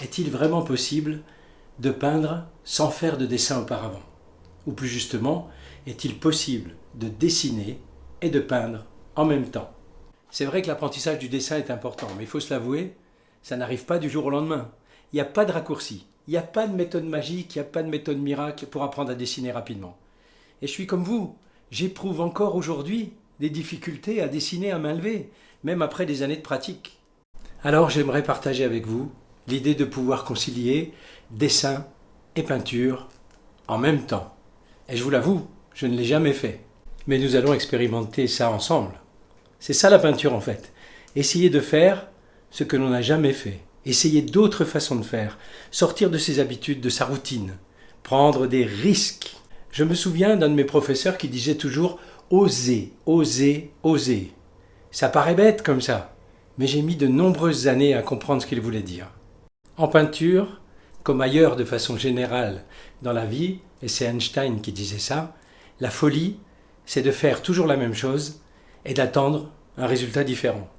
Est-il vraiment possible de peindre sans faire de dessin auparavant? Ou plus justement, est-il possible de dessiner et de peindre en même temps? C'est vrai que l'apprentissage du dessin est important, mais il faut se l'avouer, ça n'arrive pas du jour au lendemain. Il n'y a pas de raccourci, il n'y a pas de méthode magique, il n'y a pas de méthode miracle pour apprendre à dessiner rapidement. Et je suis comme vous, j'éprouve encore aujourd'hui des difficultés à dessiner à main levée, même après des années de pratique. Alors j'aimerais partager avec vous l'idée de pouvoir concilier dessin et peinture en même temps. Et je vous l'avoue, je ne l'ai jamais fait. Mais nous allons expérimenter ça ensemble. C'est ça la peinture en fait. Essayer de faire ce que l'on n'a jamais fait. Essayer d'autres façons de faire. Sortir de ses habitudes, de sa routine. Prendre des risques. Je me souviens d'un de mes professeurs qui disait toujours oser, oser, oser. Ça paraît bête comme ça, mais j'ai mis de nombreuses années à comprendre ce qu'il voulait dire. En peinture, comme ailleurs de façon générale dans la vie, et c'est Einstein qui disait ça, la folie, c'est de faire toujours la même chose et d'attendre un résultat différent.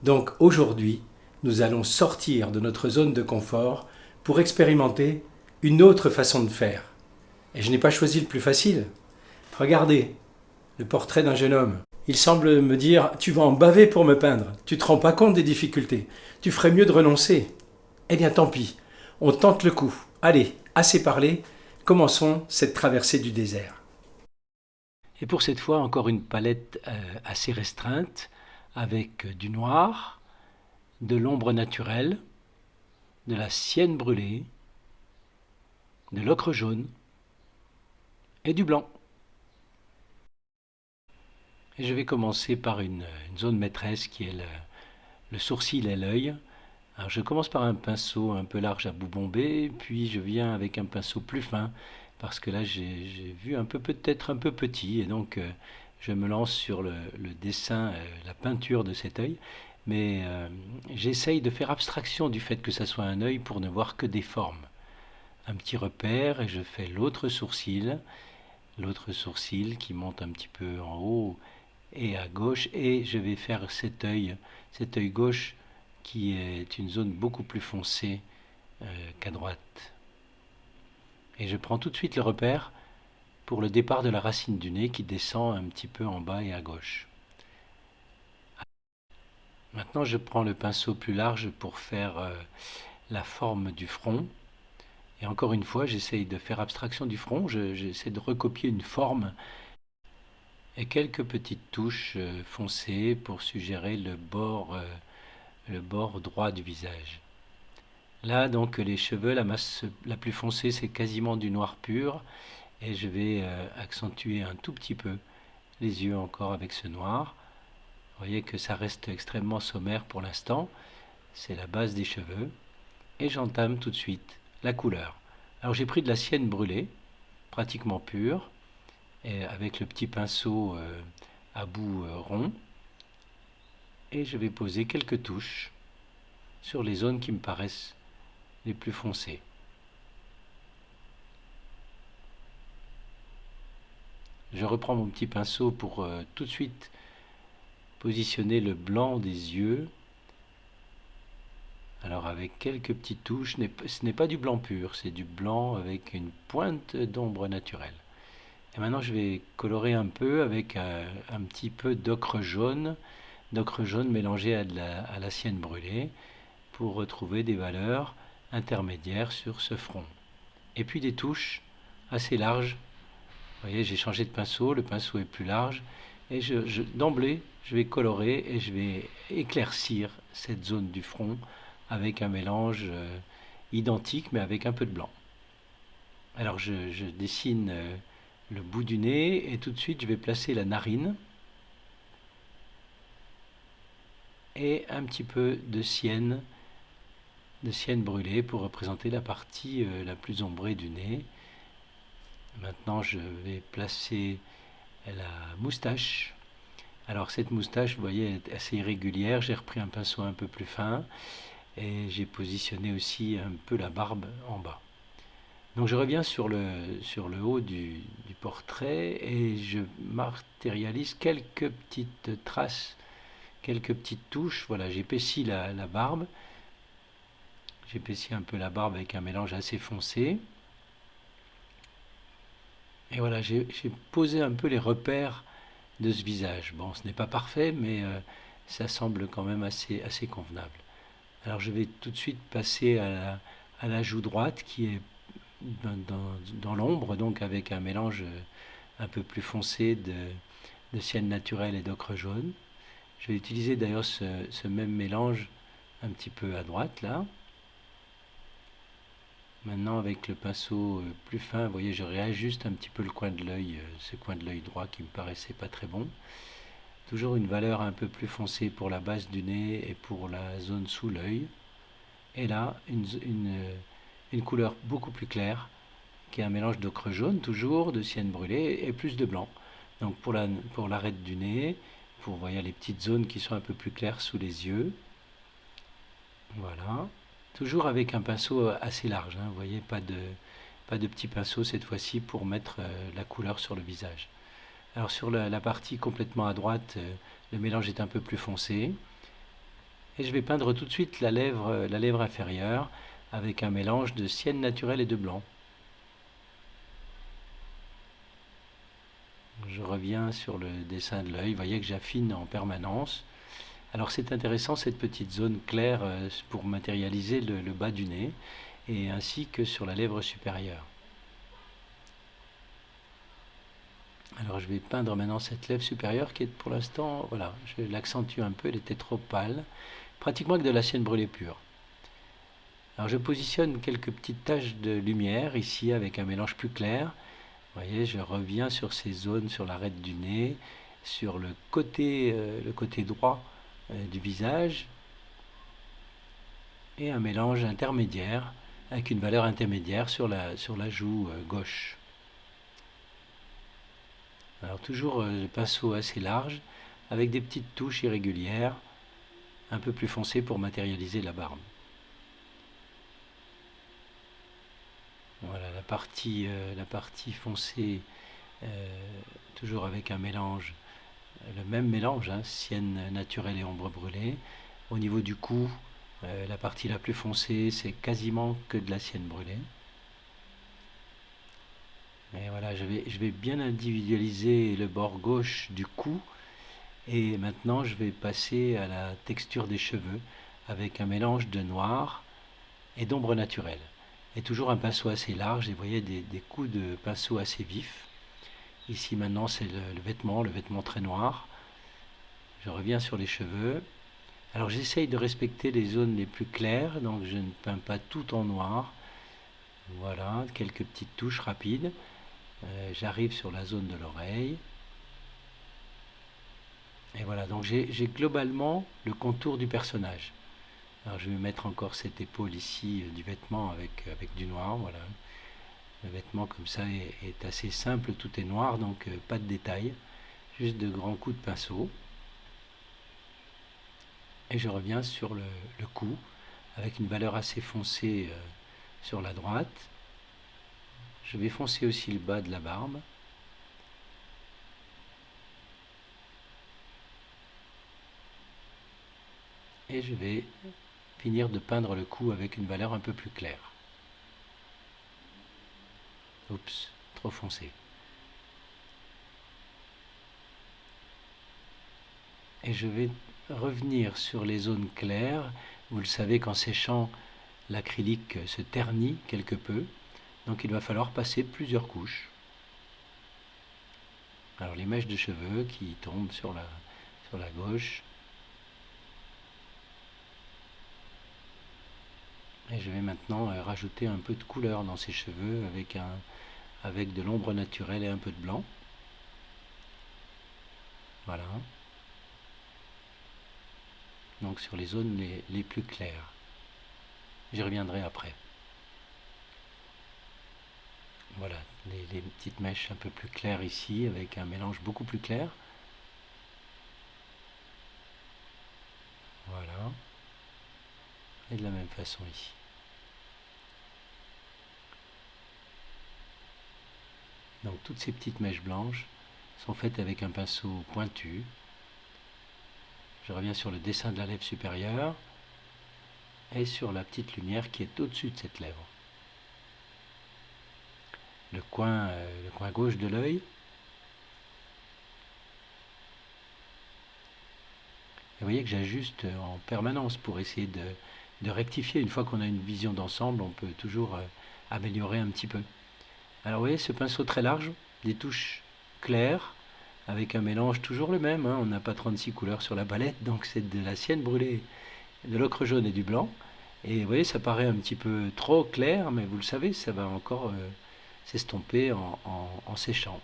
Donc aujourd'hui, nous allons sortir de notre zone de confort pour expérimenter une autre façon de faire. Et je n'ai pas choisi le plus facile. Regardez, le portrait d'un jeune homme. Il semble me dire « Tu vas en baver pour me peindre, tu te rends pas compte des difficultés, tu ferais mieux de renoncer. » Eh bien tant pis, on tente le coup. Allez, assez parlé, commençons cette traversée du désert. Et pour cette fois, encore une palette assez restreinte, avec du noir, de l'ombre naturelle, de la sienne brûlée, de l'ocre jaune et du blanc. Et je vais commencer par une zone maîtresse qui est le sourcil et l'œil. Alors je commence par un pinceau un peu large à bout bombé, puis je viens avec un pinceau plus fin, parce que là j'ai vu peut-être un peu petit, et donc je me lance sur le dessin, la peinture de cet œil, mais j'essaye de faire abstraction du fait que ça soit un œil pour ne voir que des formes. Un petit repère, et je fais l'autre sourcil qui monte un petit peu en haut et à gauche, et je vais faire cet œil gauche qui est une zone beaucoup plus foncée qu'à droite. Et je prends tout de suite le repère pour le départ de la racine du nez qui descend un petit peu en bas et à gauche. Maintenant, je prends le pinceau plus large pour faire la forme du front. Et encore une fois, j'essaye de faire abstraction du front, j'essaie de recopier une forme et quelques petites touches foncées pour suggérer le bord droit du visage. Là, donc, les cheveux, la masse la plus foncée, c'est quasiment du noir pur. Et je vais accentuer un tout petit peu les yeux encore avec ce noir. Vous voyez que ça reste extrêmement sommaire pour l'instant. C'est la base des cheveux. Et j'entame tout de suite la couleur. Alors j'ai pris de la sienne brûlée, pratiquement pure, et avec le petit pinceau à bout rond. Et je vais poser quelques touches sur les zones qui me paraissent les plus foncées. Je reprends mon petit pinceau pour tout de suite positionner le blanc des yeux. Alors avec quelques petites touches, ce n'est pas du blanc pur, c'est du blanc avec une pointe d'ombre naturelle. Et maintenant je vais colorer un peu avec un petit peu d'ocre jaune mélangé à la sienne brûlée pour retrouver des valeurs intermédiaires sur ce front. Et puis des touches assez larges. Vous voyez, j'ai changé de pinceau, le pinceau est plus large. Et d'emblée, je vais colorer et je vais éclaircir cette zone du front avec un mélange identique mais avec un peu de blanc. Alors je dessine le bout du nez et tout de suite je vais placer la narine et un petit peu de sienne brûlée pour représenter la partie la plus ombrée du nez. Maintenant je vais placer la moustache. Alors cette moustache, vous voyez, est assez irrégulière. J'ai repris un pinceau un peu plus fin et j'ai positionné aussi un peu la barbe en bas. Donc je reviens sur le haut du portrait et je matérialise quelques petites traces, quelques petites touches. Voilà, j'épaissis la barbe. j'épaissis un peu la barbe avec un mélange assez foncé. Et voilà, j'ai posé un peu les repères de ce visage. Bon, ce n'est pas parfait, mais ça semble quand même assez convenable. Alors je vais tout de suite passer à la joue droite qui est dans l'ombre, donc avec un mélange un peu plus foncé de sienne naturelle et d'ocre jaune. Je vais utiliser d'ailleurs ce même mélange un petit peu à droite là. Maintenant avec le pinceau plus fin, vous voyez, je réajuste un petit peu le coin de l'œil, ce coin de l'œil droit qui me paraissait pas très bon. Toujours une valeur un peu plus foncée pour la base du nez et pour la zone sous l'œil. Et là, une couleur beaucoup plus claire, qui est un mélange d'ocre jaune toujours, de sienne brûlée et plus de blanc. Donc pour l'arête du nez, vous voyez les petites zones qui sont un peu plus claires sous les yeux. Voilà. Toujours avec un pinceau assez large, hein, vous voyez, pas de petit pinceau cette fois-ci pour mettre la couleur sur le visage. Alors sur la partie complètement à droite, le mélange est un peu plus foncé. Et je vais peindre tout de suite la lèvre inférieure avec un mélange de sienne naturelle et de blanc. Je reviens sur le dessin de l'œil, vous voyez que j'affine en permanence. Alors c'est intéressant cette petite zone claire pour matérialiser le bas du nez et ainsi que sur la lèvre supérieure. Alors je vais peindre maintenant cette lèvre supérieure qui est pour l'instant, voilà, je l'accentue un peu, elle était trop pâle, pratiquement avec de la sienne brûlée pure. Alors je positionne quelques petites taches de lumière ici avec un mélange plus clair. Vous voyez, je reviens sur ces zones sur l'arête du nez, sur le côté droit du visage et un mélange intermédiaire avec une valeur intermédiaire sur la joue gauche. Alors toujours le pinceau assez large avec des petites touches irrégulières un peu plus foncées pour matérialiser la barbe. Voilà la partie foncée, toujours avec un mélange, le même mélange, hein, sienne naturelle et ombre brûlée. Au niveau du cou, la partie la plus foncée, c'est quasiment que de la sienne brûlée. Et voilà, je vais bien individualiser le bord gauche du cou. Et maintenant, je vais passer à la texture des cheveux avec un mélange de noir et d'ombre naturelle. Et toujours un pinceau assez large, et vous voyez des coups de pinceau assez vifs. Ici maintenant c'est le vêtement très noir. Je reviens sur les cheveux. Alors j'essaye de respecter les zones les plus claires, donc je ne peins pas tout en noir. Voilà, quelques petites touches rapides. J'arrive sur la zone de l'oreille. Et voilà, donc j'ai globalement le contour du personnage. Alors je vais mettre encore cette épaule ici du vêtement avec du noir, voilà. Le vêtement comme ça est assez simple, tout est noir, donc pas de détails, juste de grands coups de pinceau. Et je reviens sur le cou, avec une valeur assez foncée sur la droite. Je vais foncer aussi le bas de la barbe. Et je vais finir de peindre le cou avec une valeur un peu plus claire. Oups, trop foncé. Et je vais revenir sur les zones claires. Vous le savez qu'en séchant, l'acrylique se ternit quelque peu. Donc il va falloir passer plusieurs couches. Alors les mèches de cheveux qui tombent sur la gauche. Et je vais maintenant rajouter un peu de couleur dans ces cheveux avec de l'ombre naturelle et un peu de blanc. Voilà. Donc sur les zones les plus claires. J'y reviendrai après. Voilà, les petites mèches un peu plus claires ici avec un mélange beaucoup plus clair. Voilà. Et de la même façon ici. Donc toutes ces petites mèches blanches sont faites avec un pinceau pointu. Je reviens sur le dessin de la lèvre supérieure. et sur la petite lumière qui est au-dessus de cette lèvre. Le coin gauche de l'œil. Et vous voyez que j'ajuste en permanence pour essayer de rectifier. Une fois qu'on a une vision d'ensemble, on peut toujours améliorer un petit peu. Alors vous voyez ce pinceau très large, des touches claires, avec un mélange toujours le même, hein. On n'a pas 36 couleurs sur la palette, donc c'est de la sienne brûlée, de l'ocre jaune et du blanc. Et vous voyez, ça paraît un petit peu trop clair, mais vous le savez, ça va encore s'estomper en séchant.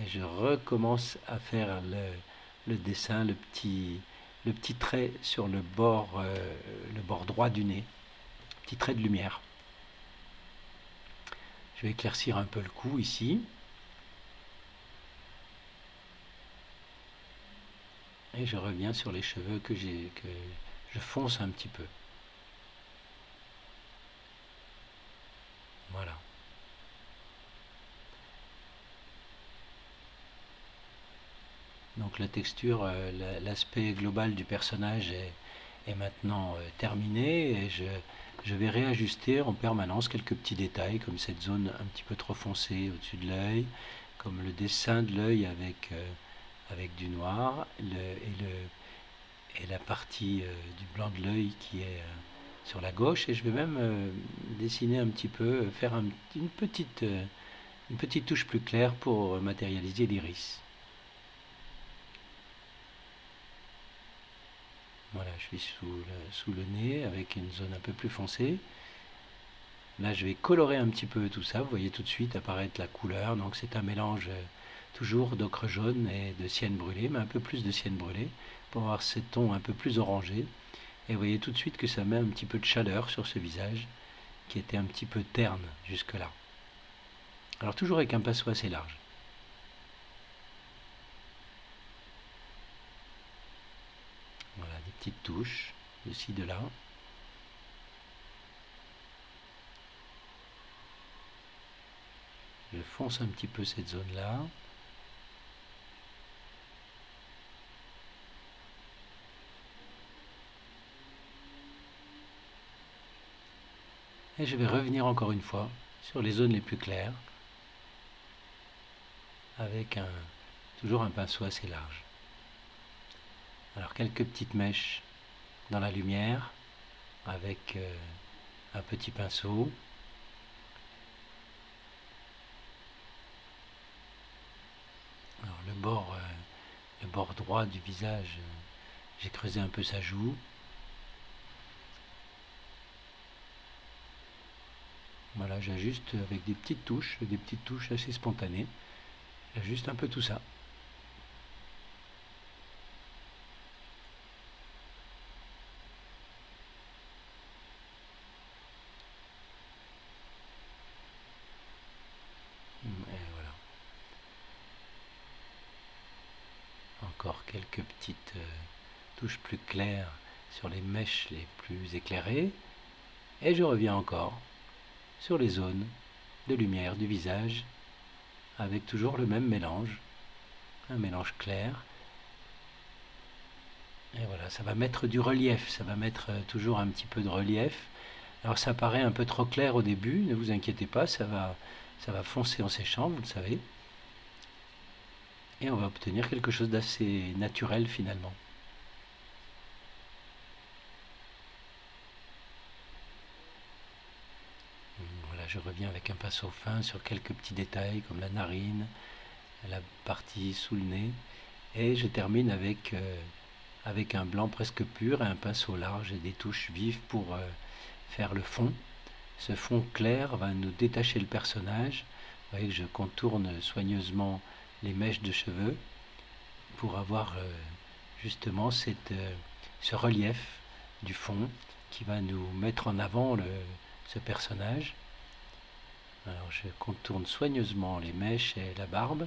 Et je recommence à faire le dessin, le petit trait sur le bord droit du nez, petit trait de lumière. Je vais éclaircir un peu le cou ici. Et je reviens sur les cheveux que je fonce un petit peu. Voilà. Donc la texture, l'aspect global du personnage est maintenant terminé et je vais réajuster en permanence quelques petits détails comme cette zone un petit peu trop foncée au-dessus de l'œil, comme le dessin de l'œil avec du noir et la partie du blanc de l'œil qui est sur la gauche, et je vais même dessiner un petit peu, faire une petite touche plus claire pour matérialiser l'iris. Voilà, je suis sous le nez avec une zone un peu plus foncée. Là, je vais colorer un petit peu tout ça. Vous voyez tout de suite apparaître la couleur. Donc, c'est un mélange toujours d'ocre jaune et de cienne brûlée, mais un peu plus de cienne brûlée pour avoir ces tons un peu plus orangés. Et vous voyez tout de suite que ça met un petit peu de chaleur sur ce visage qui était un petit peu terne jusque-là. Alors, toujours avec un pinceau assez large. Voilà, des petites touches de ci, de là. Je fonce un petit peu cette zone-là. Et je vais revenir encore une fois sur les zones les plus claires avec toujours un pinceau assez large. Alors quelques petites mèches dans la lumière avec un petit pinceau. Alors le bord droit du visage, j'ai creusé un peu sa joue. Voilà, j'ajuste avec des petites touches assez spontanées. J'ajuste un peu tout ça. Et voilà. Encore quelques petites touches plus claires sur les mèches les plus éclairées. Et je reviens encore sur les zones de lumière du visage avec toujours le même mélange, un mélange clair. Et voilà, ça va mettre du relief, ça va mettre toujours un petit peu de relief. Alors ça paraît un peu trop clair au début, ne vous inquiétez pas, ça va foncer en séchant, vous le savez. Et on va obtenir quelque chose d'assez naturel finalement. Voilà, je reviens avec un pinceau fin sur quelques petits détails comme la narine, la partie sous le nez. Et je termine avec un blanc presque pur et un pinceau large et des touches vives pour faire le fond. Ce fond clair va nous détacher le personnage. Vous voyez que je contourne soigneusement les mèches de cheveux pour avoir justement ce relief du fond qui va nous mettre en avant ce personnage. Alors je contourne soigneusement les mèches et la barbe.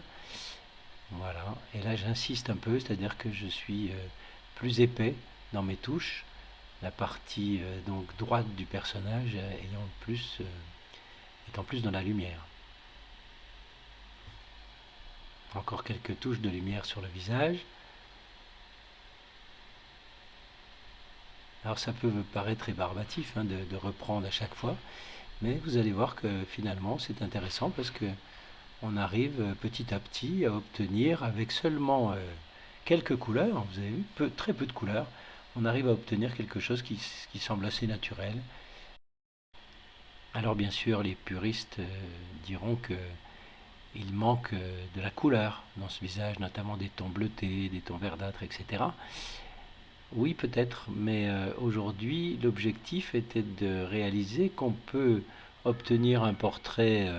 Voilà. Et là j'insiste un peu, c'est-à-dire que je suis plus épais dans mes touches. La partie donc droite du personnage étant plus dans la lumière. Encore quelques touches de lumière sur le visage. Alors ça peut vous paraître rébarbatif de reprendre à chaque fois, mais vous allez voir que finalement c'est intéressant parce que on arrive petit à petit à obtenir avec seulement quelques couleurs, vous avez vu, très peu de couleurs, on arrive à obtenir quelque chose qui semble assez naturel. Alors bien sûr, les puristes diront que il manque de la couleur dans ce visage, notamment des tons bleutés, des tons verdâtres, etc. Oui, peut-être, mais aujourd'hui, l'objectif était de réaliser qu'on peut obtenir un portrait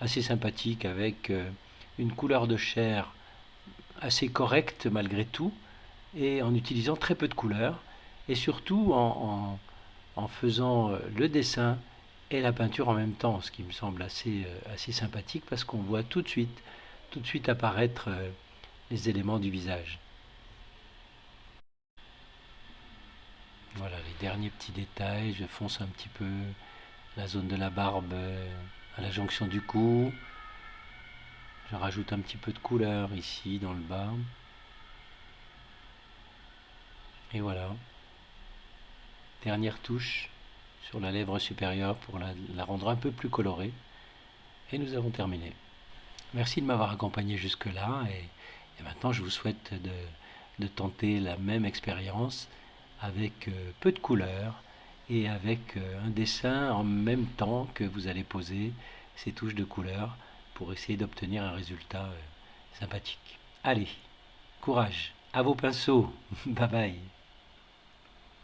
assez sympathique avec une couleur de chair assez correcte malgré tout, et en utilisant très peu de couleurs, et surtout en faisant le dessin et la peinture en même temps, ce qui me semble assez sympathique parce qu'on voit tout de suite apparaître les éléments du visage. Voilà, les derniers petits détails, je fonce un petit peu la zone de la barbe à la jonction du cou. Je rajoute un petit peu de couleur ici dans le bas. Et voilà, dernière touche sur la lèvre supérieure pour la rendre un peu plus colorée. Et nous avons terminé. Merci de m'avoir accompagné jusque-là et maintenant je vous souhaite de tenter la même expérience avec peu de couleurs et avec un dessin en même temps que vous allez poser ces touches de couleurs pour essayer d'obtenir un résultat sympathique. Allez, courage, à vos pinceaux, bye bye.